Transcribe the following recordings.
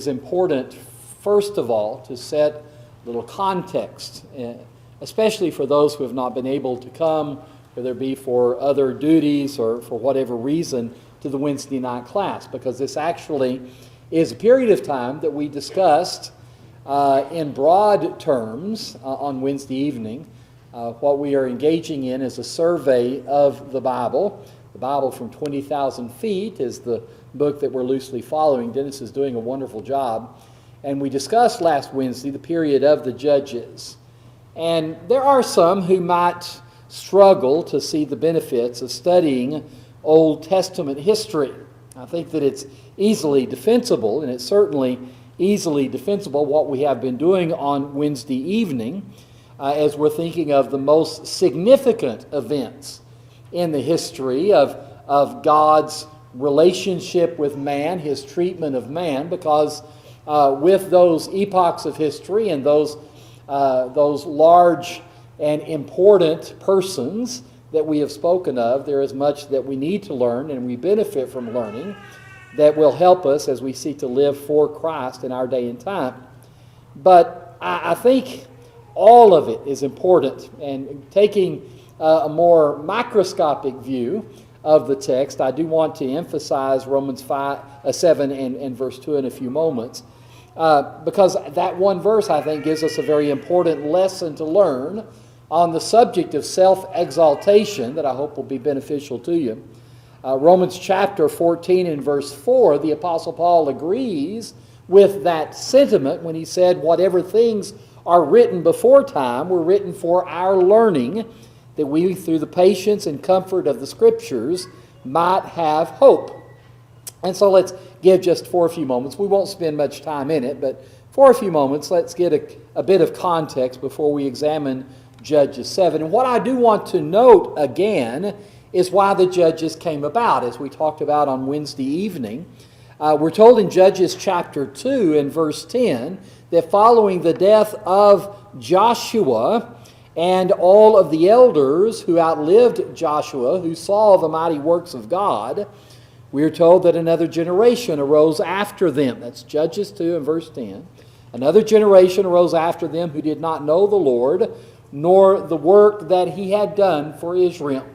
It's important, first of all, to set a little context, especially for those who have not been able to come, whether it be for other duties or for whatever reason, to the Wednesday night class, because this actually is a period of time that we discussed in broad terms on Wednesday evening. What we are engaging in is a survey of the Bible. The Bible from 20,000 Feet is the book that we're loosely following. Dennis is doing a wonderful job. And we discussed last Wednesday the period of the Judges. And there are some who might struggle to see the benefits of studying Old Testament history. I think that it's easily defensible, and it's certainly easily defensible what we have been doing on Wednesday evening as we're thinking of the most significant events in the history of God's relationship with man, His treatment of man, because with those epochs of history and those large and important persons that we have spoken of, there is much that we need to learn and we benefit from learning that will help us as we seek to live for Christ in our day and time. But I think all of it is important, and taking a more microscopic view of the text, I do want to emphasize Romans 7 and verse 2 in a few moments, because that one verse, I think, gives us a very important lesson to learn on the subject of self-exaltation that I hope will be beneficial to you. Romans chapter 14 and verse 4, the Apostle Paul agrees with that sentiment when he said, whatever things are written before time were written for our learning, that we, through the patience and comfort of the Scriptures, might have hope. And so let's give just for a few moments. We won't spend much time in it, but for a few moments, let's get a bit of context before we examine Judges 7. And what I do want to note again is why the Judges came about, as we talked about on Wednesday evening. We're told in Judges chapter 2 and verse 10 that following the death of Joshua and all of the elders who outlived Joshua, who saw the mighty works of God, we are told that another generation arose after them. That's Judges 2 and verse 10. Another generation arose after them who did not know the Lord, nor the work that He had done for Israel.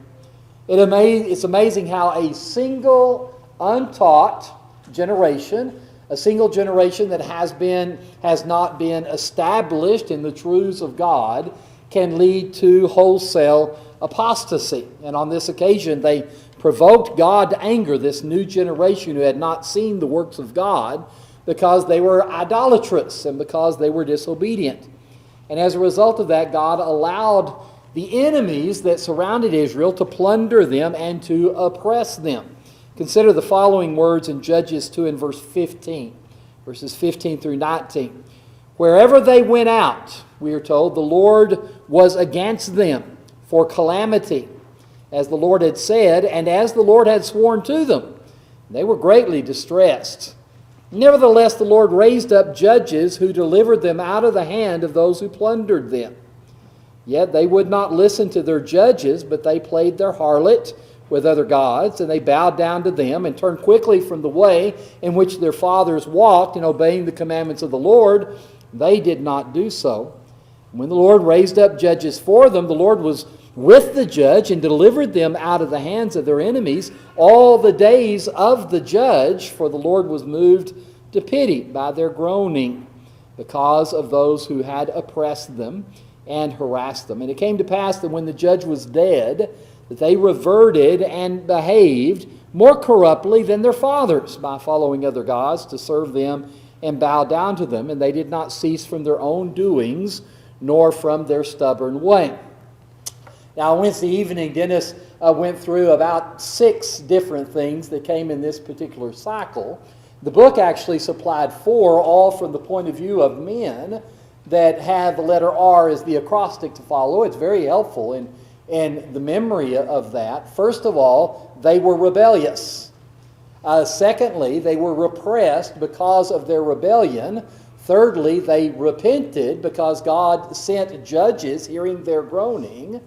It's amazing how a single untaught generation, a single generation that has not been established in the truths of God, can lead to wholesale apostasy. And on this occasion, they provoked God to anger, this new generation who had not seen the works of God, because they were idolatrous and because they were disobedient. And as a result of that, God allowed the enemies that surrounded Israel to plunder them and to oppress them. Consider the following words in Judges 2 and verse 15, verses 15 through 19. Wherever they went out, we are told, the Lord was against them for calamity, as the Lord had said, and as the Lord had sworn to them. They were greatly distressed. Nevertheless, the Lord raised up judges who delivered them out of the hand of those who plundered them. Yet they would not listen to their judges, but they played their harlot with other gods, and they bowed down to them and turned quickly from the way in which their fathers walked in obeying the commandments of the Lord. They did not do so. When the Lord raised up judges for them, the Lord was with the judge and delivered them out of the hands of their enemies all the days of the judge, for the Lord was moved to pity by their groaning because of those who had oppressed them and harassed them. And it came to pass that when the judge was dead, that they reverted and behaved more corruptly than their fathers by following other gods to serve them and bow down to them. And they did not cease from their own doings, nor from their stubborn way. Now, Wednesday evening, Dennis went through about 6 different things that came in this particular cycle. The book actually supplied 4, all from the point of view of men that have the letter R as the acrostic to follow. It's very helpful in the memory of that. First of all, they were rebellious. Secondly, they were repressed because of their rebellion. Thirdly, they repented because God sent judges hearing their groaning.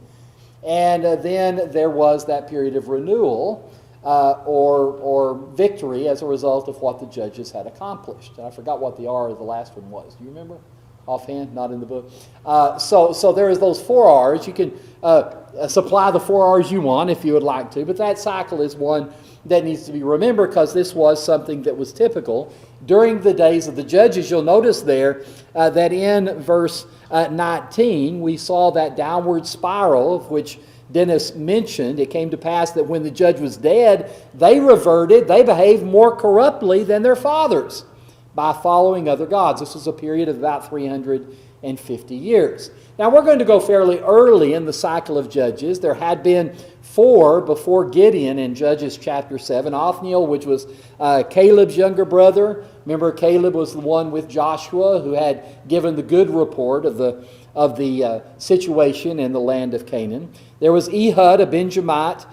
And then there was that period of renewal or victory as a result of what the judges had accomplished. And I forgot what the R of the last one was. Do you remember? Offhand? Not in the book. So there is those 4 R's. You can supply the 4 R's you want if you would like to, but that cycle is one that needs to be remembered because this was something that was typical during the days of the judges. You'll notice there that in verse 19 we saw that downward spiral of which Dennis mentioned. It came to pass that when the judge was dead, they behaved more corruptly than their fathers by following other gods. This was a period of about 350 years. Now we're going to go fairly early in the cycle of Judges. There had been 4 before Gideon in Judges chapter 7. Othniel, which was Caleb's younger brother. Remember, Caleb was the one with Joshua who had given the good report of the situation in the land of Canaan. There was Ehud, a Benjamite.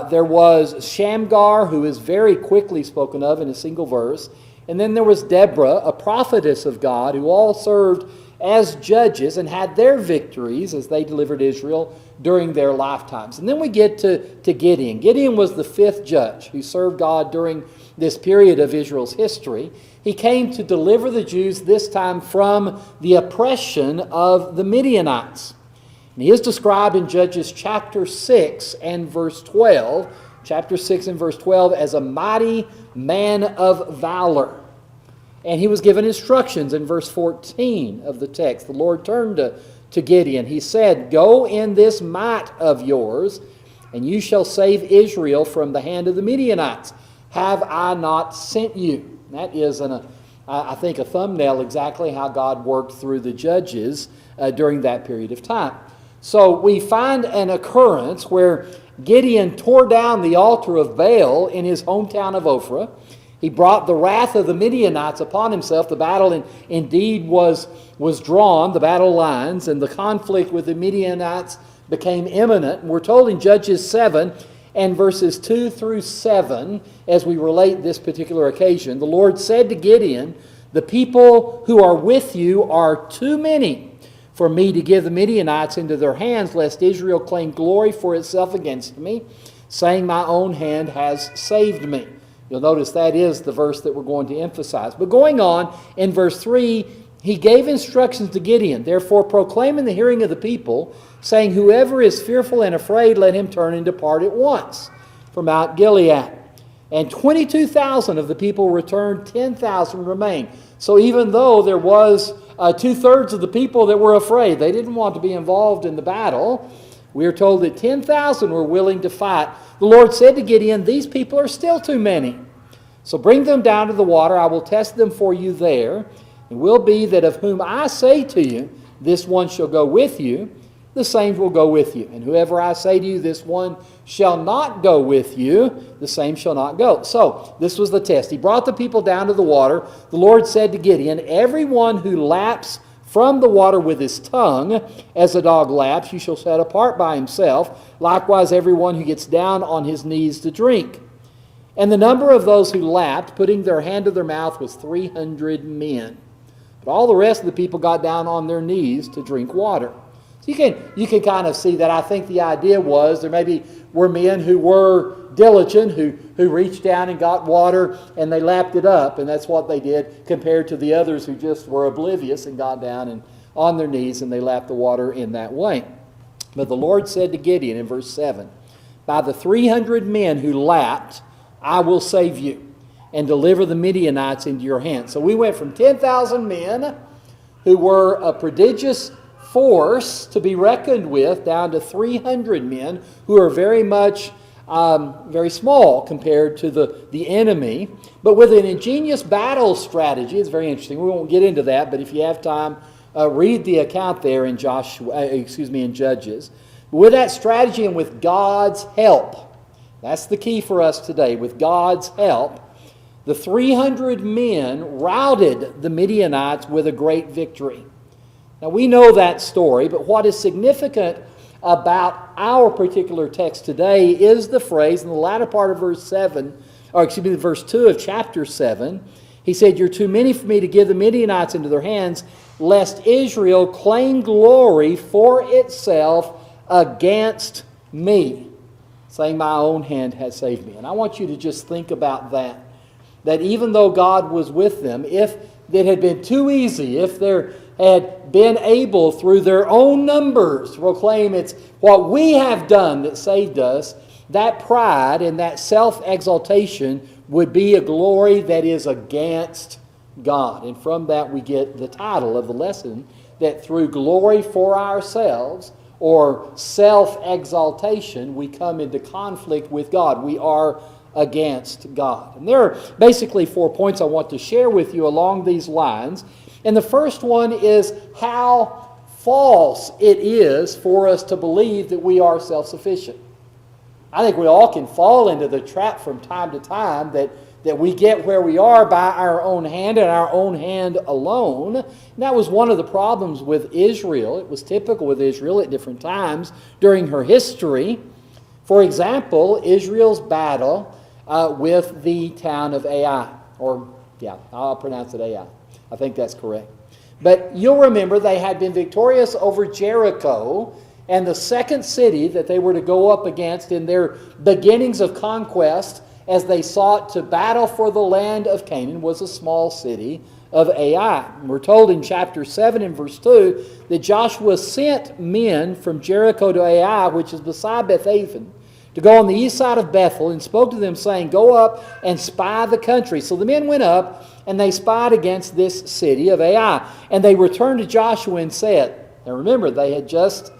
There was Shamgar, who is very quickly spoken of in a single verse. And then there was Deborah, a prophetess of God, who all served as judges and had their victories as they delivered Israel during their lifetimes. And then we get to Gideon. Gideon was the 5th judge who served God during this period of Israel's history. He came to deliver the Jews this time from the oppression of the Midianites. And he is described in Judges chapter 6 and verse 12. Chapter 6 and verse 12 as a mighty man of valor. And he was given instructions in verse 14 of the text. The Lord turned to Gideon. He said, "Go in this might of yours, and you shall save Israel from the hand of the Midianites. Have I not sent you?" That is, I think, a thumbnail exactly how God worked through the judges during that period of time. So we find an occurrence where Gideon tore down the altar of Baal in his hometown of Ophrah. He brought the wrath of the Midianites upon himself. The battle indeed was drawn, the battle lines, and the conflict with the Midianites became imminent. And we're told in Judges 7 and verses 2 through 7, as we relate this particular occasion, the Lord said to Gideon, "The people who are with you are too many for me to give the Midianites into their hands, lest Israel claim glory for itself against me, saying, my own hand has saved me." You'll notice that is the verse that we're going to emphasize. But going on, in verse 3, he gave instructions to Gideon, "Therefore proclaim in the hearing of the people, saying, whoever is fearful and afraid, let him turn and depart at once from Mount Gilead." And 22,000 of the people returned, 10,000 remained. So even though there was 2/3 of the people that were afraid, they didn't want to be involved in the battle, we are told that 10,000 were willing to fight. The Lord said to Gideon, "These people are still too many. So bring them down to the water. I will test them for you there. It will be that of whom I say to you, this one shall go with you, the same will go with you. And whoever I say to you, this one shall not go with you, the same shall not go." So this was the test. He brought the people down to the water. The Lord said to Gideon, "Everyone who laps from the water with his tongue, as a dog laps, you shall set apart by himself. Likewise, everyone who gets down on his knees to drink." And the number of those who lapped, putting their hand to their mouth, was 300 men. But all the rest of the people got down on their knees to drink water. So you can kind of see that. I think the idea was there maybe were men who were diligent, who reached down and got water, and they lapped it up, and that's what they did, compared to the others who just were oblivious and got down and on their knees, and they lapped the water in that way. But the Lord said to Gideon in verse 7, "By the 300 men who lapped, I will save you, and deliver the Midianites into your hands." So we went from 10,000 men who were a prodigious force to be reckoned with, down to 300 men who are very much very small compared to the enemy, but with an ingenious battle strategy. It's very interesting. We won't get into that, but if you have time, read the account there in in Judges. With that strategy and with God's help, that's the key for us today. With God's help, the 300 men routed the Midianites with a great victory. Now we know that story, but what is significant about our particular text today is the phrase in the latter part of verse 2 of chapter 7. He said, "You're too many for me to give the Midianites into their hands, lest Israel claim glory for itself against me." saying, my own hand has saved me. And I want you to just think about that. That even though God was with them, if it had been too easy, if they had been able through their own numbers to proclaim it's what we have done that saved us, that pride and that self-exaltation would be a glory that is against God. And from that we get the title of the lesson, that through glory for ourselves or self-exaltation, we come into conflict with God. We are against God. And there are basically 4 points I want to share with you along these lines. And the first one is how false it is for us to believe that we are self-sufficient. I think we all can fall into the trap from time to time that we get where we are by our own hand and our own hand alone. And that was one of the problems with Israel. It was typical with Israel at different times during her history. For example, Israel's battle with the town of Ai. I'll pronounce it Ai. I think that's correct. But you'll remember they had been victorious over Jericho, and the second city that they were to go up against in their beginnings of conquest as they sought to battle for the land of Canaan was a small city of Ai. And we're told in chapter 7 and verse 2 that Joshua sent men from Jericho to Ai, which is beside Bethaven, to go on the east side of Bethel, and spoke to them, saying, go up and spy the country. So the men went up, and they spied against this city of Ai. And they returned to Joshua and said, now remember, they had just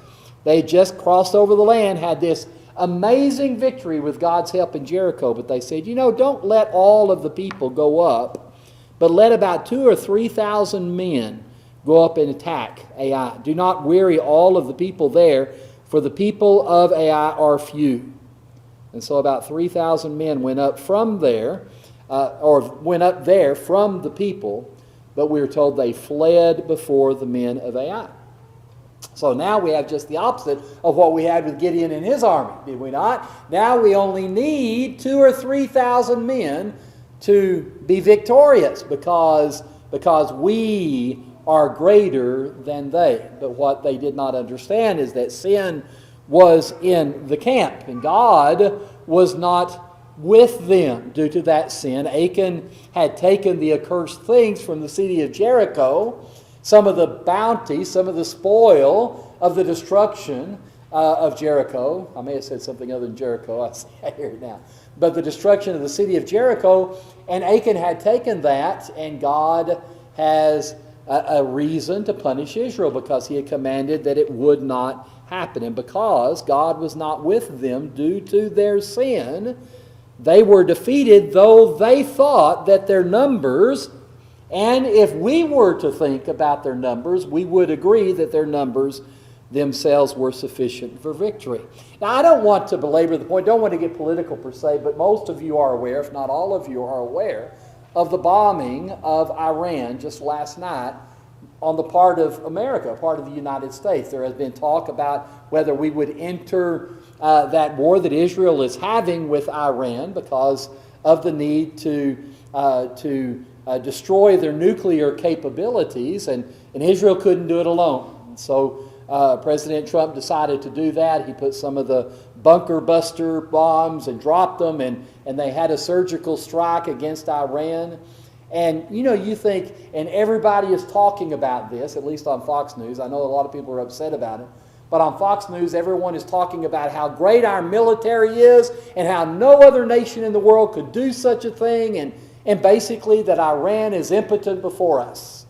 crossed over the land, had this amazing victory with God's help in Jericho. But they said, don't let all of the people go up, but let about 2,000 or 3,000 men go up and attack Ai. Do not weary all of the people there, for the people of Ai are few. And so about 3,000 men went up from there, went up there from the people, but we are told they fled before the men of Ai. So now we have just the opposite of what we had with Gideon and his army, did we not? Now we only need 2,000 or 3,000 men to be victorious because we are greater than they. But what they did not understand is that sin was in the camp, and God was not with them due to that sin. Achan had taken the accursed things from the city of Jericho, some of the bounty, some of the spoil of the destruction of Jericho. I may have said something other than Jericho, I hear it now. But the destruction of the city of Jericho, and Achan had taken that, and God has a reason to punish Israel because he had commanded that it would not happen. And because God was not with them due to their sin, they were defeated, though they thought that their numbers, and if we were to think about their numbers, we would agree that their numbers themselves were sufficient for victory. Now, I don't want to belabor the point, don't want to get political per se, but most of you are aware, if not all of you are aware, of the bombing of Iran just last night on the part of America, part of the United States. There has been talk about whether we would enter that war that Israel is having with Iran because of the need to destroy their nuclear capabilities, and Israel couldn't do it alone. And so President Trump decided to do that. He put some of the bunker buster bombs and dropped them, and they had a surgical strike against Iran. And you think, and everybody is talking about this, at least on Fox News. I know a lot of people are upset about it. But on Fox News, everyone is talking about how great our military is and how no other nation in the world could do such a thing, and basically that Iran is impotent before us.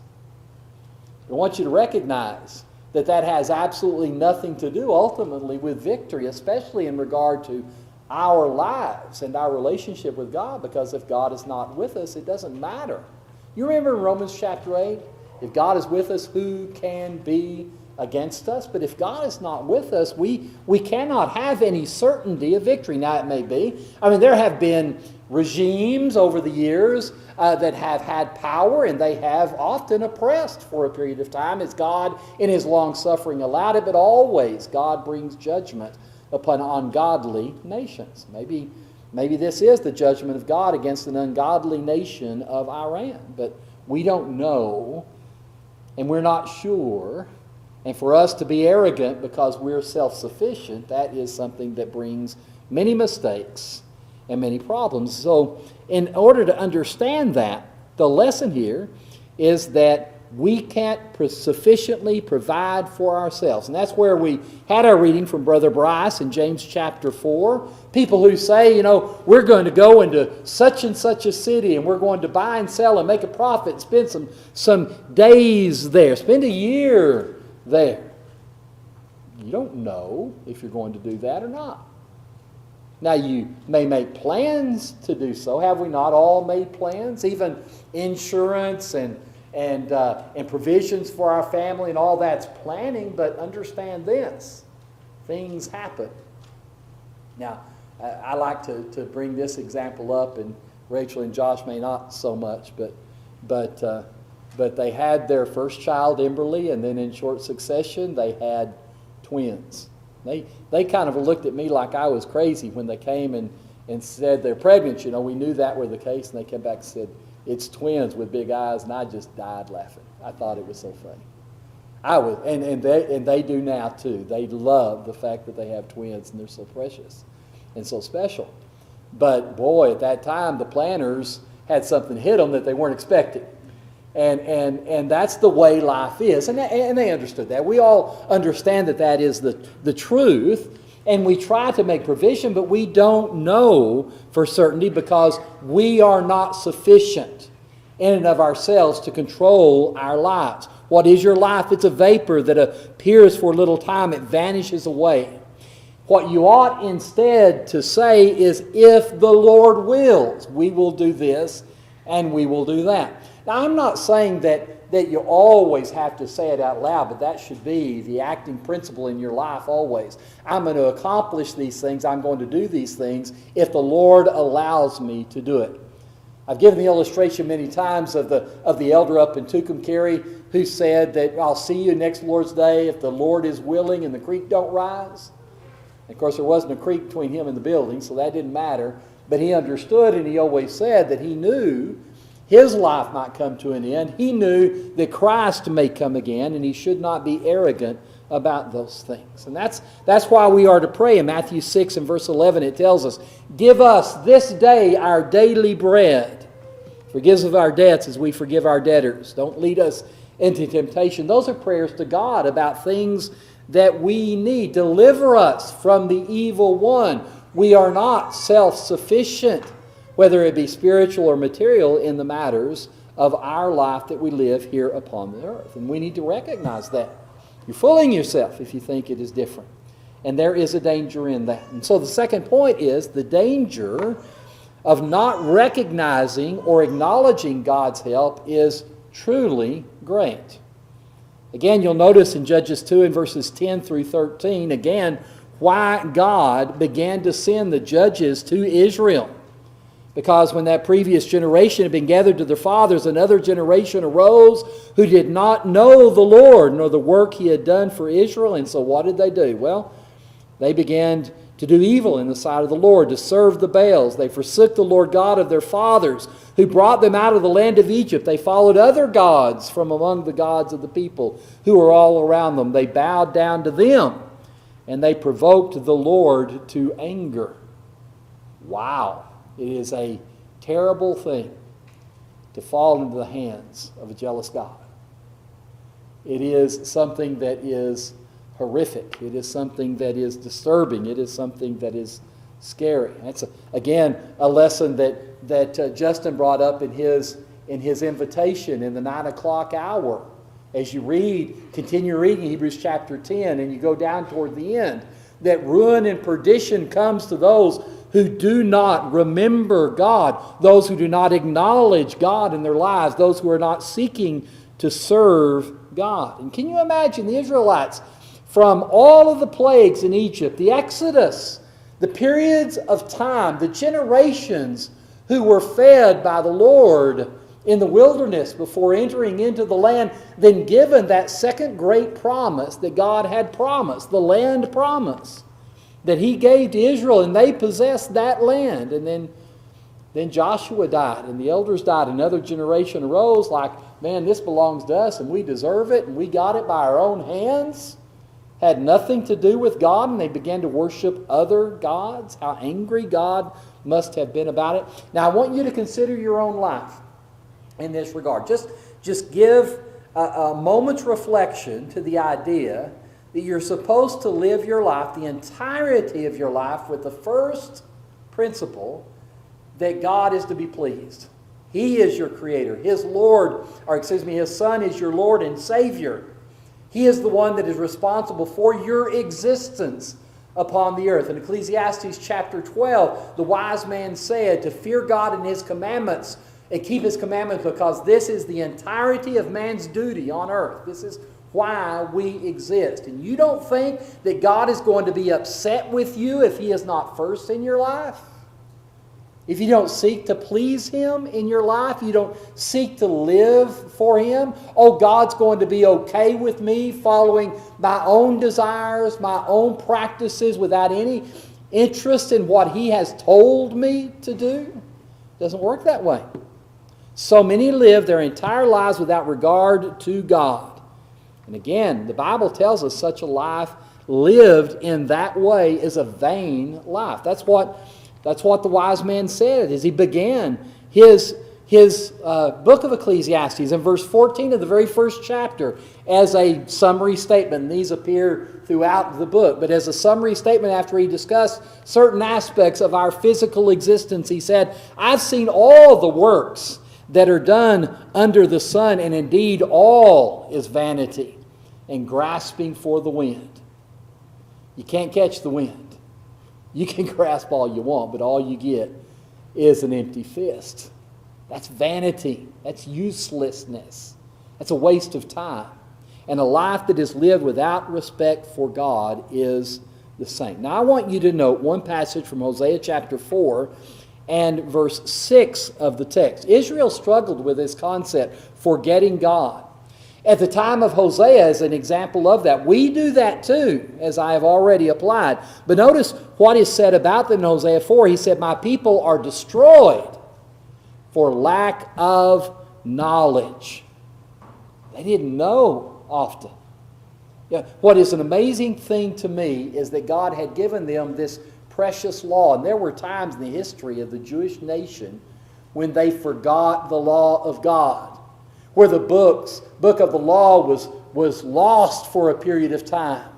I want you to recognize that that has absolutely nothing to do ultimately with victory, especially in regard to our lives and our relationship with God, because if God is not with us, it doesn't matter. You remember in Romans chapter 8, if God is with us, who can be against us? But if God is not with us, we cannot have any certainty of victory. Now it may be, there have been regimes over the years that have had power, and they have often oppressed for a period of time as God in his long suffering allowed it, but always God brings judgment upon ungodly nations. Maybe this is the judgment of God against an ungodly nation of Iran, but we don't know, and we're not sure. And for us to be arrogant because we're self-sufficient, that is something that brings many mistakes, and many problems. So in order to understand that, the lesson here is that we can't sufficiently provide for ourselves. And that's where we had our reading from Brother Bryce in James chapter 4. People who say, we're going to go into such and such a city and we're going to buy and sell and make a profit, spend some days there, spend a year there. You don't know if you're going to do that or not. Now, you may make plans to do so. Have we not all made plans? Even insurance and provisions for our family and all that's planning, but understand this. Things happen. Now, I like to bring this example up, and Rachel and Josh may not so much, but they had their first child, Emberly, and then in short succession, they had twins. They kind of looked at me like I was crazy when they came and said they're pregnant. We knew that were the case, and they came back and said, it's twins with big eyes, and I just died laughing. I thought it was so funny. And they do now too. They love the fact that they have twins, and they're so precious and so special. But boy, at that time, the planners had something hit them that they weren't expecting. And that's the way life is. And they understood that. We all understand that is the truth. And we try to make provision, but we don't know for certainty because we are not sufficient in and of ourselves to control our lives. What is your life? It's a vapor that appears for a little time. It vanishes away. What you ought instead to say is, if the Lord wills, we will do this and we will do that. Now, I'm not saying that you always have to say it out loud, but that should be the acting principle in your life always. I'm going to accomplish these things. I'm going to do these things if the Lord allows me to do it. I've given the illustration many times of the elder up in Tucumcari who said that I'll see you next Lord's Day if the Lord is willing and the creek don't rise. And of course, there wasn't a creek between him and the building, so that didn't matter. But he understood, and he always said that he knew his life might come to an end. He knew that Christ may come again, and he should not be arrogant about those things. And that's why we are to pray. In Matthew 6 and verse 11, it tells us, give us this day our daily bread. Forgive us of our debts as we forgive our debtors. Don't lead us into temptation. Those are prayers to God about things that we need. Deliver us from the evil one. We are not self-sufficient, whether it be spiritual or material, in the matters of our life that we live here upon the earth. And we need to recognize that. You're fooling yourself if you think it is different. And there is a danger in that. And so the second point is the danger of not recognizing or acknowledging God's help is truly great. Again, you'll notice in Judges 2 and verses 10 through 13, again, why God began to send the judges to Israel. Because when that previous generation had been gathered to their fathers, another generation arose who did not know the Lord nor the work he had done for Israel. And so what did they do? Well, they began to do evil in the sight of the Lord, to serve the Baals. They forsook the Lord God of their fathers, who brought them out of the land of Egypt. They followed other gods from among the gods of the people who were all around them. They bowed down to them, and they provoked the Lord to anger. Wow. It is a terrible thing to fall into the hands of a jealous God. It is something that is horrific. It is something that is disturbing. It is something that is scary. That's, again, a lesson that Justin brought up in his invitation in the 9 o'clock hour. As you continue reading Hebrews chapter 10, and you go down toward the end, that ruin and perdition comes to those who do not remember God, those who do not acknowledge God in their lives, those who are not seeking to serve God. And can you imagine the Israelites from all of the plagues in Egypt, the Exodus, the periods of time, the generations who were fed by the Lord in the wilderness before entering into the land, then given that second great promise that God had promised, the land promise that he gave to Israel, and they possessed that land. And then Joshua died, and the elders died. Another generation arose like, man, this belongs to us, and we deserve it, and we got it by our own hands. had nothing to do with God, and they began to worship other gods. How angry God must have been about it. Now, I want you to consider your own life in this regard. Just give a moment's reflection to the idea that you're supposed to live your life, the entirety of your life, with the first principle that God is to be pleased. He is your Creator. His Son is your Lord and Savior. He is the one that is responsible for your existence upon the earth. In Ecclesiastes chapter 12, the wise man said to fear God and His commandments and keep His commandments, because this is the entirety of man's duty on earth. This is why we exist. And you don't think that God is going to be upset with you if He is not first in your life? If you don't seek to please Him in your life, you don't seek to live for Him, oh, God's going to be okay with me following my own desires, my own practices without any interest in what He has told me to do? It doesn't work that way. So many live their entire lives without regard to God. And again, the Bible tells us such a life lived in that way is a vain life. That's what the wise man said as he began his book of Ecclesiastes in verse 14 of the very first chapter as a summary statement. These appear throughout the book, but as a summary statement after he discussed certain aspects of our physical existence, he said, I've seen all the works that are done under the sun, and indeed all is vanity and grasping for the wind. You can't catch the wind. You can grasp all you want, but all you get is an empty fist. That's vanity. That's uselessness. That's a waste of time. And a life that is lived without respect for God is the same. Now I want you to note one passage from Hosea chapter 4 and verse 6 of the text. Israel struggled with this concept, forgetting God. At the time of Hosea is an example of that. We do that too, as I have already applied. But notice what is said about them in Hosea 4. He said, my people are destroyed for lack of knowledge. They didn't know often. Yeah, what is an amazing thing to me is that God had given them this precious law. And there were times in the history of the Jewish nation when they forgot the law of God, where the book of the law was lost for a period of time.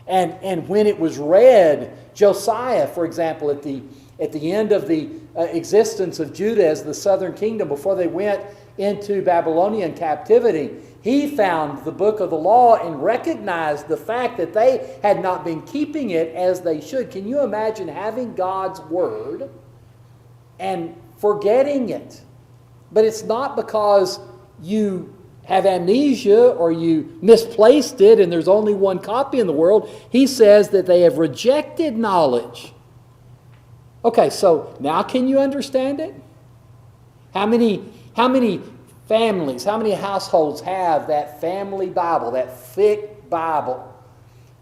And when it was read, Josiah, for example, at the end of the existence of Judah as the southern kingdom, before they went into Babylonian captivity, he found the book of the law and recognized the fact that they had not been keeping it as they should. Can you imagine having God's word and forgetting it? But it's not because you have amnesia or you misplaced it and there's only one copy in the world. He says that they have rejected knowledge. Okay, so now can you understand it? How many families, how many households have that family Bible, that thick Bible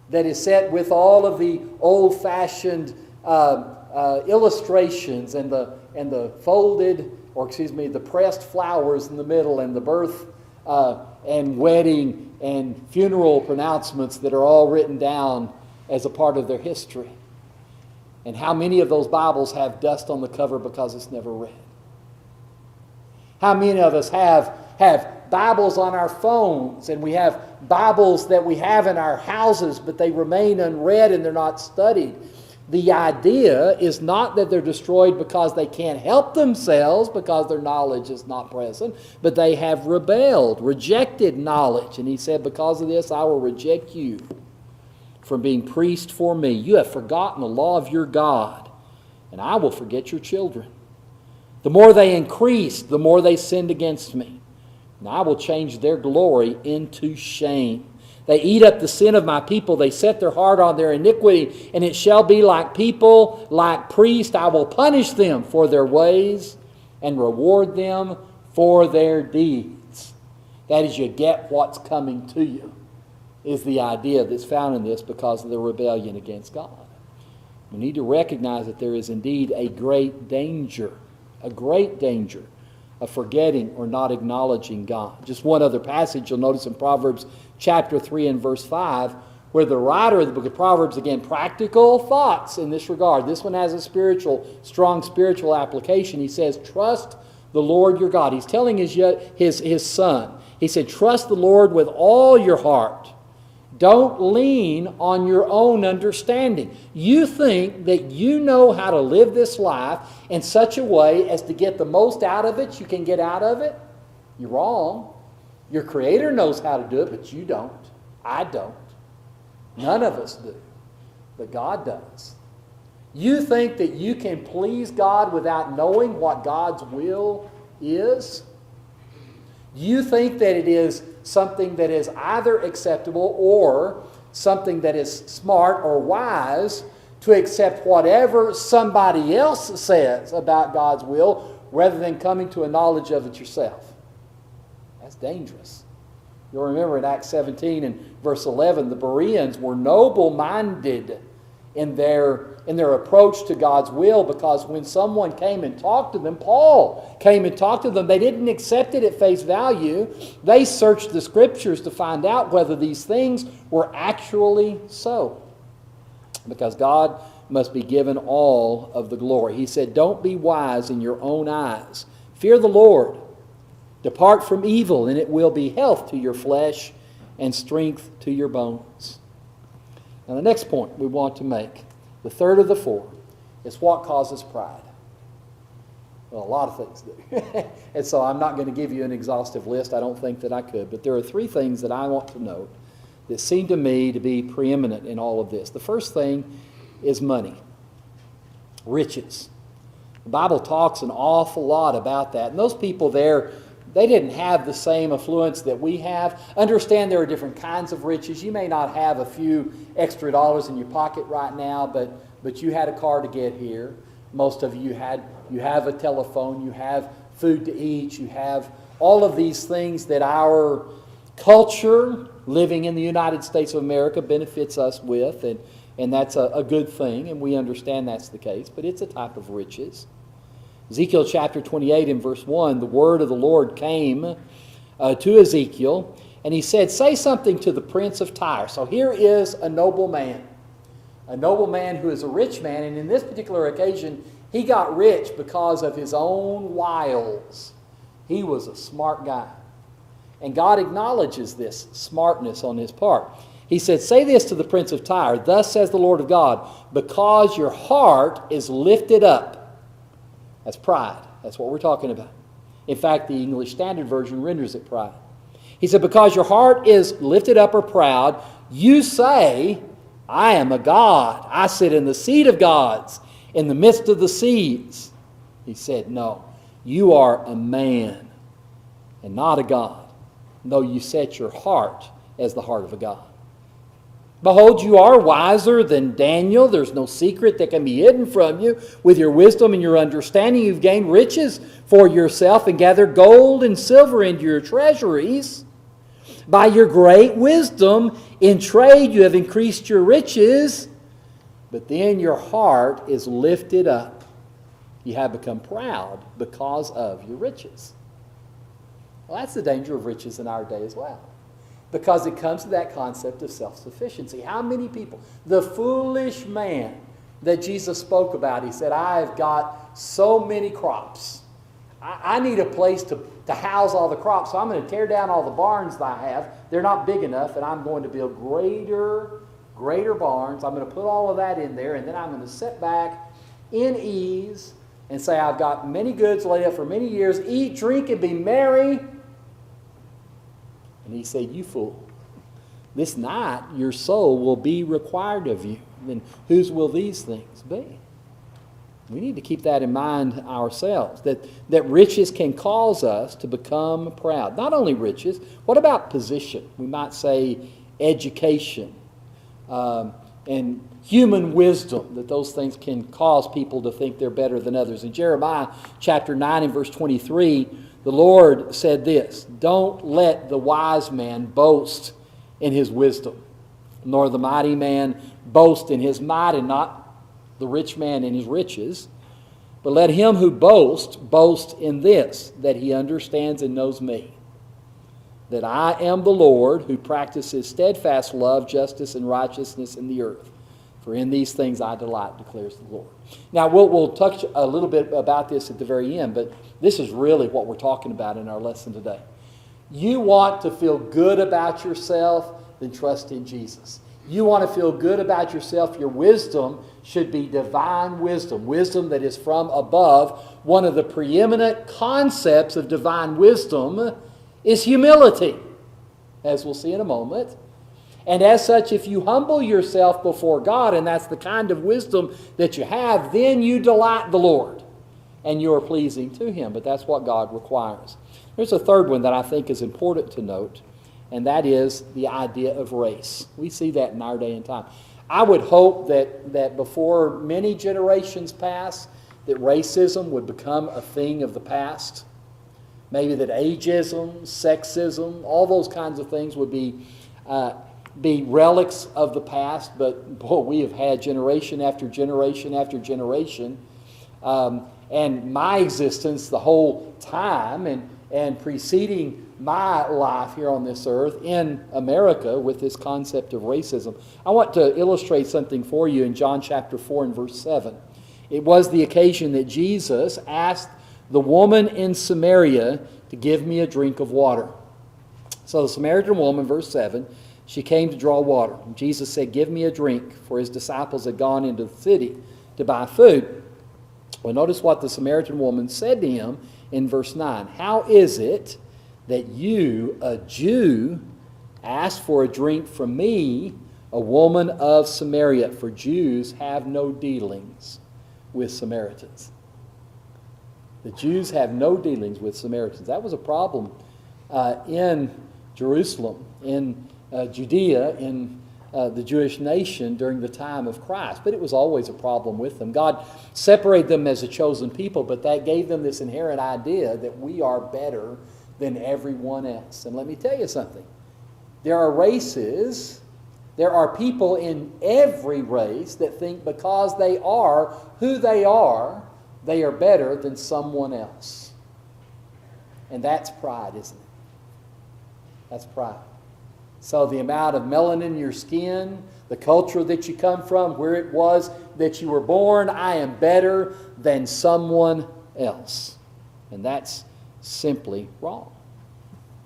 that is set with all of the old-fashioned illustrations and the folded, the pressed flowers in the middle, and the birth and wedding and funeral pronouncements that are all written down as a part of their history? And how many of those Bibles have dust on the cover because it's never read? How many of us have Bibles on our phones, and we have Bibles that we have in our houses, but they remain unread and they're not studied? The idea is not that they're destroyed because they can't help themselves, because their knowledge is not present, but they have rebelled, rejected knowledge. And he said, because of this, I will reject you from being priest for me. You have forgotten the law of your God, and I will forget your children. The more they increased, the more they sinned against me. And I will change their glory into shame. They eat up the sin of my people. They set their heart on their iniquity. And it shall be like people, like priests. I will punish them for their ways and reward them for their deeds. That is, you get what's coming to you, is the idea that's found in this because of the rebellion against God. We need to recognize that there is indeed a great danger of forgetting or not acknowledging God. Just one other passage you'll notice in Proverbs chapter 3 and verse 5, where the writer of the book of Proverbs, again, practical thoughts in this regard. This one has a strong spiritual application. He says, trust the Lord your God. He's telling his son. He said, trust the Lord with all your heart. Don't lean on your own understanding. You think that you know how to live this life in such a way as to get the most out of it you can get out of it? You're wrong. Your Creator knows how to do it, but you don't. I don't. None of us do. But God does. You think that you can please God without knowing what God's will is? You think that it is something that is either acceptable or something that is smart or wise to accept whatever somebody else says about God's will rather than coming to a knowledge of it yourself. That's dangerous. You'll remember in Acts 17 and verse 11, the Bereans were noble-minded in their approach to God's will, because when someone came and talked to them, Paul came and talked to them, they didn't accept it at face value. They searched the Scriptures to find out whether these things were actually so, because God must be given all of the glory. He said, don't be wise in your own eyes. Fear the Lord. Depart from evil, and it will be health to your flesh and strength to your bones. Now, the next point we want to make, the third of the four, is what causes pride. Well, a lot of things do. And so I'm not going to give you an exhaustive list. I don't think that I could. But there are three things that I want to note that seem to me to be preeminent in all of this. The first thing is money, riches. The Bible talks an awful lot about that. And those people there, they didn't have the same affluence that we have. Understand there are different kinds of riches. You may not have a few extra dollars in your pocket right now, but you had a car to get here. Most of you have a telephone, you have food to eat, you have all of these things that our culture, living in the United States of America, benefits us with, and that's a good thing, and we understand that's the case, but it's a type of riches. Ezekiel chapter 28 in verse 1, the word of the Lord came to Ezekiel, and he said, say something to the prince of Tyre. So here is a noble man who is a rich man, and in this particular occasion, he got rich because of his own wiles. He was a smart guy. And God acknowledges this smartness on his part. He said, say this to the prince of Tyre, thus says the Lord of God, because your heart is lifted up. That's pride. That's what we're talking about. In fact, the English Standard Version renders it pride. He said, because your heart is lifted up or proud, you say, I am a God. I sit in the seat of gods, in the midst of the seas. He said, no, you are a man and not a God, though you set your heart as the heart of a God. Behold, you are wiser than Daniel. There's no secret that can be hidden from you. With your wisdom and your understanding, you've gained riches for yourself and gathered gold and silver into your treasuries. By your great wisdom in trade, you have increased your riches, but then your heart is lifted up. You have become proud because of your riches. Well, that's the danger of riches in our day as well, because it comes to that concept of self-sufficiency. How many people, the foolish man that Jesus spoke about, he said, I've got so many crops. I need a place to house all the crops, so I'm going to tear down all the barns that I have. They're not big enough, and I'm going to build greater barns. I'm going to put all of that in there, and then I'm going to sit back in ease and say, I've got many goods laid up for many years. Eat, drink, and be merry. And he said, you fool, this night your soul will be required of you. Then whose will these things be? We need to keep that in mind ourselves, that riches can cause us to become proud. Not only riches, what about position? We might say education and human wisdom, that those things can cause people to think they're better than others. In Jeremiah chapter 9 and verse 23, the Lord said this, don't let the wise man boast in his wisdom, nor the mighty man boast in his might, and not the rich man in his riches, but let him who boasts boast in this, that he understands and knows me. that I am the Lord who practices steadfast love, justice, and righteousness in the earth. For in these things I delight, declares the Lord. Now, we'll touch a little bit about this at the very end, but this is really what we're talking about in our lesson today. You want to feel good about yourself, then trust in Jesus. You want to feel good about yourself, your wisdom should be divine wisdom, wisdom that is from above. One of the preeminent concepts of divine wisdom is humility, as we'll see in a moment. And as such, if you humble yourself before God, and that's the kind of wisdom that you have, then you delight the Lord, and you are pleasing to Him. But that's what God requires. There's a third one that I think is important to note, and that is the idea of race. We see that in our day and time. I would hope that before many generations pass, that racism would become a thing of the past. Maybe that ageism, sexism, all those kinds of things would be relics of the past. But boy, we have had generation after generation after generation. And my existence the whole time and preceding my life here on this earth in America with this concept of racism. I want to illustrate something for you in John chapter 4 and verse 7. It was the occasion that Jesus asked the woman in Samaria to give me a drink of water. So the Samaritan woman, verse 7, she came to draw water. And Jesus said, give me a drink, for his disciples had gone into the city to buy food. Well, notice what the Samaritan woman said to him in verse 9. How is it that you, a Jew, ask for a drink from me, a woman of Samaria? For Jews have no dealings with Samaritans. The Jews have no dealings with Samaritans. That was a problem in Jerusalem, in Judea, in the Jewish nation during the time of Christ. But it was always a problem with them. God separated them as a chosen people, but that gave them this inherent idea that we are better than everyone else. And let me tell you something. There are races, there are people in every race that think because they are who they are better than someone else. And that's pride, isn't it? That's pride. So the amount of melanin in your skin, the culture that you come from, where it was that you were born, I am better than someone else. And that's simply wrong.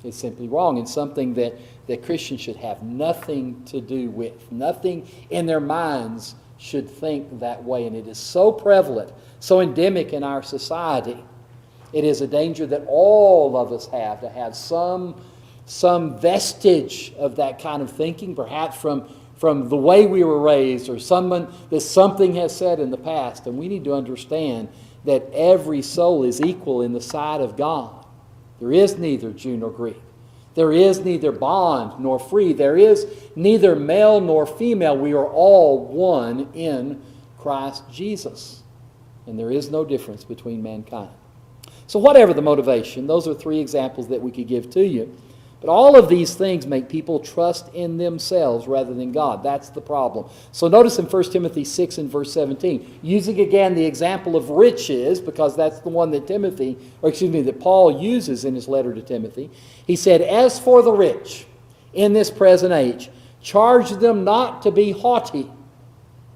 It's simply wrong, and something that Christians should have nothing to do with. Nothing in their minds should think that way. And it is so prevalent, so endemic in our society. It is a danger that all of us have, to have some vestige of that kind of thinking, perhaps from the way we were raised, or something has said in the past. And we need to understand that every soul is equal in the sight of God. There is neither Jew nor Greek. There is neither bond nor free. There is neither male nor female. We are all one in Christ Jesus. And there is no difference between mankind. So whatever the motivation, those are three examples that we could give to you. But all of these things make people trust in themselves rather than God. That's the problem. So notice in 1 Timothy 6 and verse 17, using again the example of riches, because that's the one that that Paul uses in his letter to Timothy. He said, as for the rich in this present age, charge them not to be haughty.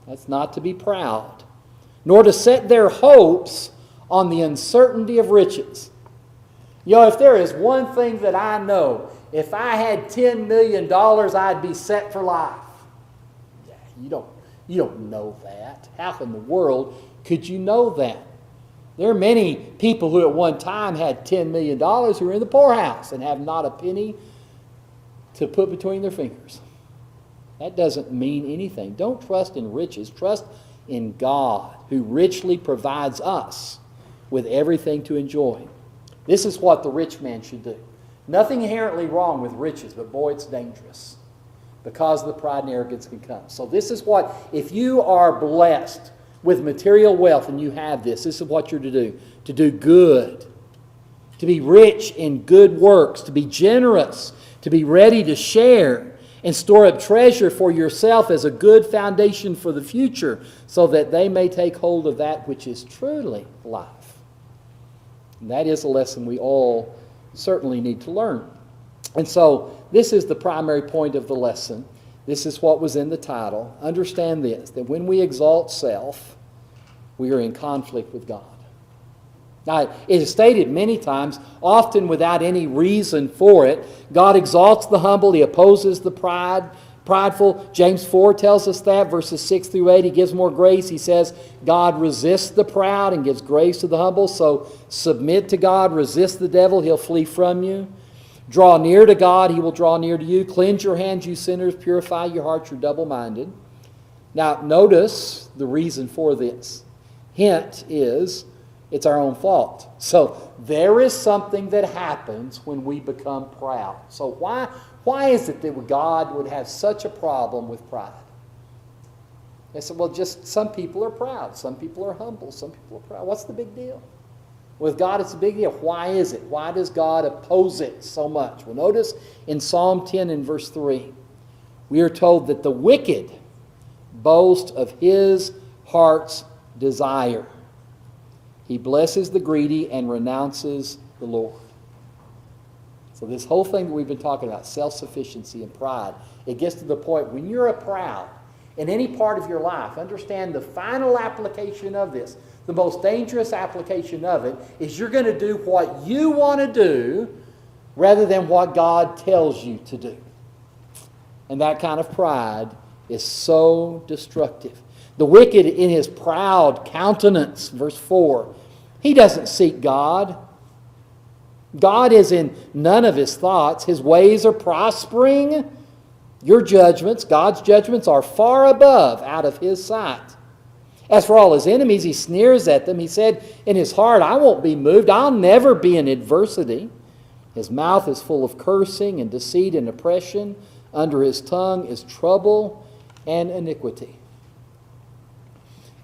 That's not to be proud, nor to set their hopes on the uncertainty of riches. You know, if there is one thing that I know, if I had $10 million, I'd be set for life. Yeah, you don't know that. How in the world could you know that? There are many people who at one time had $10 million who are in the poorhouse and have not a penny to put between their fingers. That doesn't mean anything. Don't trust in riches. Trust in God, who richly provides us with everything to enjoy. This is what the rich man should do. Nothing inherently wrong with riches, but boy, it's dangerous, because the pride and arrogance can come. So this is what, if you are blessed with material wealth and you have this is what you're to do. To do good, to be rich in good works, to be generous, to be ready to share, and store up treasure for yourself as a good foundation for the future, so that they may take hold of that which is truly life. And that is a lesson we all certainly need to learn. And so this is the primary point of the lesson. This is what was in the title. Understand this, that when we exalt self, we are in conflict with God. Now, it is stated many times, often without any reason for it. God exalts the humble. He opposes the prideful. James 4 tells us that, verses 6 through 8. He gives more grace. He says, God resists the proud and gives grace to the humble. So submit to God. Resist the devil. He'll flee from you. Draw near to God. He will draw near to you. Cleanse your hands, you sinners. Purify your hearts, you're double-minded. Now, notice the reason for this. Hint is, it's our own fault. So there is something that happens when we become proud. So why is it that God would have such a problem with pride? They said, well, just some people are proud. Some people are humble. Some people are proud. What's the big deal? With God, it's a big deal. Why is it? Why does God oppose it so much? Well, notice in Psalm 10 and verse 3, we are told that the wicked boast of his heart's desire. He blesses the greedy and renounces the Lord. So this whole thing that we've been talking about, self-sufficiency and pride, it gets to the point when you're proud in any part of your life, understand the final application of this. The most dangerous application of it is you're going to do what you want to do rather than what God tells you to do. And that kind of pride is so destructive. The wicked in his proud countenance, verse 4, he doesn't seek God. God is in none of his thoughts. His ways are prospering. Your judgments, God's judgments, are far above out of his sight. As for all his enemies, he sneers at them. He said in his heart, I won't be moved. I'll never be in adversity. His mouth is full of cursing and deceit and oppression. Under his tongue is trouble and iniquity.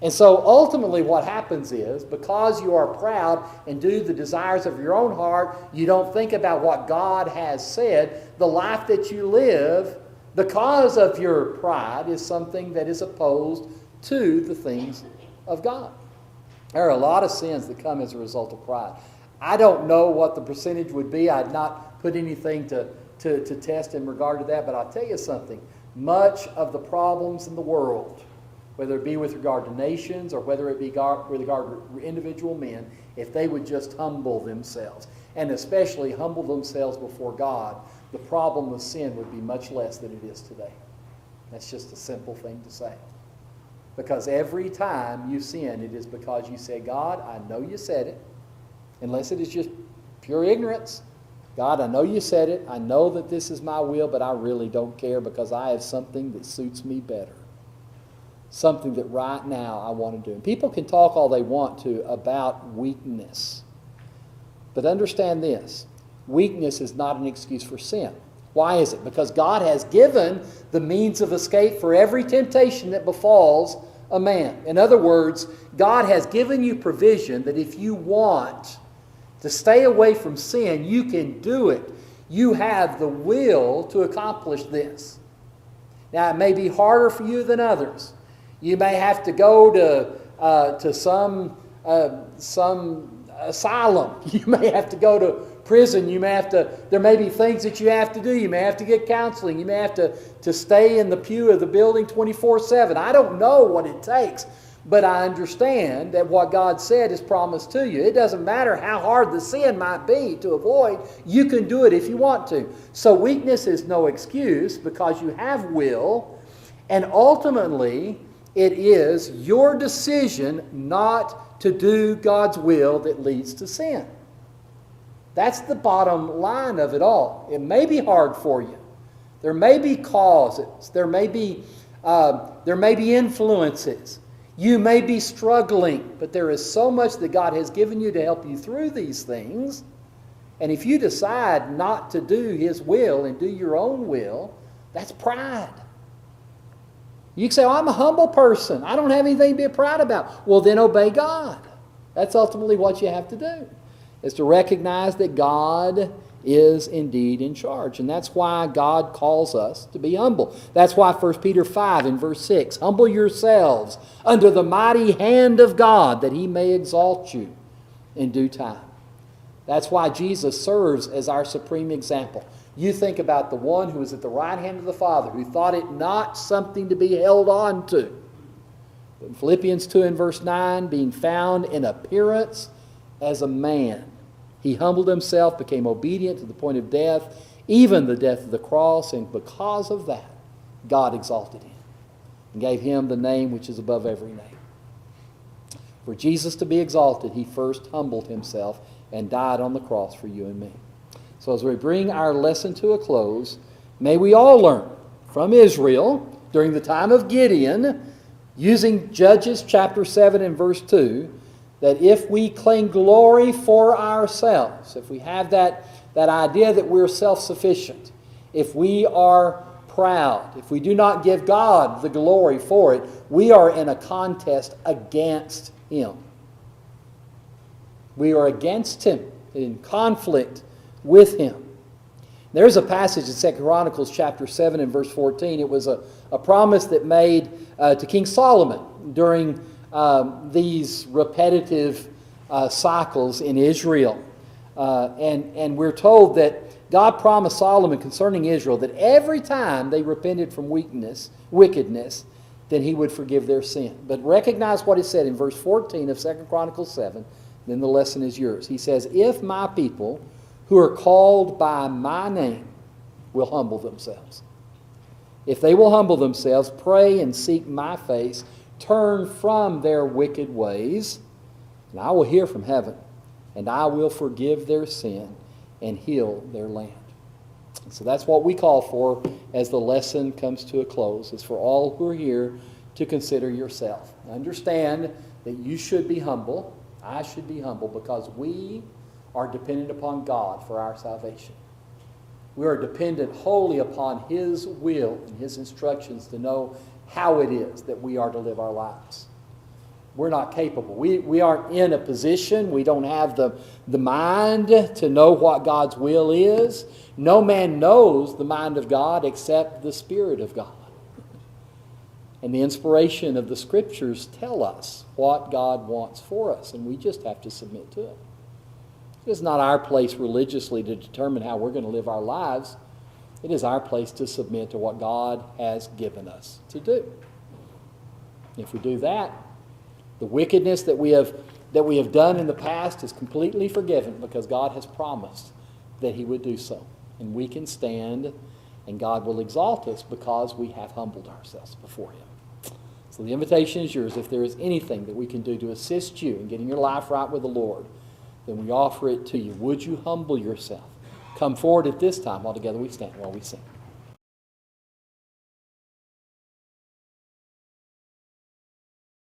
And so ultimately what happens is, because you are proud and do the desires of your own heart, you don't think about what God has said. The life that you live because of your pride is something that is opposed to the things of God. There are a lot of sins that come as a result of pride. I don't know what the percentage would be. I'd not put anything to test in regard to that, but I'll tell you something. Much of the problems in the world, whether it be with regard to nations or whether it be with regard to individual men, if they would just humble themselves, and especially humble themselves before God, the problem of sin would be much less than it is today. That's just a simple thing to say. Because every time you sin, it is because you say, God, I know you said it, unless it is just pure ignorance. God, I know you said it. I know that this is my will, but I really don't care because I have something that suits me better. Something that right now I want to do. And people can talk all they want to about weakness. But understand this. Weakness is not an excuse for sin. Why is it? Because God has given the means of escape for every temptation that befalls a man. In other words, God has given you provision that if you want to stay away from sin, you can do it. You have the will to accomplish this. Now, it may be harder for you than others. You may have to go to some asylum. You may have to go to prison. You may have to, there may be things that you have to do. You may have to get counseling. You may have to stay in the pew of the building 24/7. I don't know what it takes, but I understand that what God said is promised to you. It doesn't matter how hard the sin might be to avoid. You can do it if you want to. So weakness is no excuse because you have will, and ultimately it is your decision not to do God's will that leads to sin. That's the bottom line of it all. It may be hard for you. There may be causes. There may be influences. You may be struggling, but there is so much that God has given you to help you through these things. And if you decide not to do His will and do your own will, that's pride. You can say, oh, I'm a humble person. I don't have anything to be proud about. Well, then obey God. That's ultimately what you have to do, is to recognize that God is indeed in charge. And that's why God calls us to be humble. That's why 1 Peter 5 in verse 6, humble yourselves under the mighty hand of God, that He may exalt you in due time. That's why Jesus serves as our supreme example. You think about the one who was at the right hand of the Father, who thought it not something to be held on to. But in Philippians 2 and verse 9, being found in appearance as a man, he humbled himself, became obedient to the point of death, even the death of the cross, and because of that, God exalted him and gave him the name which is above every name. For Jesus to be exalted, he first humbled himself and died on the cross for you and me. So as we bring our lesson to a close, may we all learn from Israel during the time of Gideon, using Judges chapter 7 and verse 2, that if we claim glory for ourselves, if we have that idea that we're self-sufficient, if we are proud, if we do not give God the glory for it, we are in a contest against Him. We are against Him, in conflict with Him. There's a passage in 2 Chronicles chapter 7 and verse 14. It was a promise that made to King Solomon during these repetitive cycles in Israel. And we're told that God promised Solomon concerning Israel that every time they repented from wickedness, then He would forgive their sin. But recognize what it said in verse 14 of 2 Chronicles 7, then the lesson is yours. He says, if my people who are called by my name will humble themselves. If they will humble themselves, pray and seek my face, turn from their wicked ways, and I will hear from heaven, and I will forgive their sin and heal their land. And so that's what we call for as the lesson comes to a close, is for all who are here to consider yourself. Understand that you should be humble, I should be humble, because we are dependent upon God for our salvation. We are dependent wholly upon His will and His instructions to know how it is that we are to live our lives. We're not capable. We aren't in a position. We don't have the mind to know what God's will is. No man knows the mind of God except the Spirit of God. And the inspiration of the Scriptures tell us what God wants for us, and we just have to submit to it. It's not our place religiously to determine how we're going to live our lives. It is our place to submit to what God has given us to do. If we do that, the wickedness that we have done in the past is completely forgiven, because God has promised that He would do so. And we can stand, and God will exalt us because we have humbled ourselves before Him. So the invitation is yours. If there is anything that we can do to assist you in getting your life right with the Lord, then we offer it to you. Would you humble yourself? Come forward at this time while together we stand while we sing.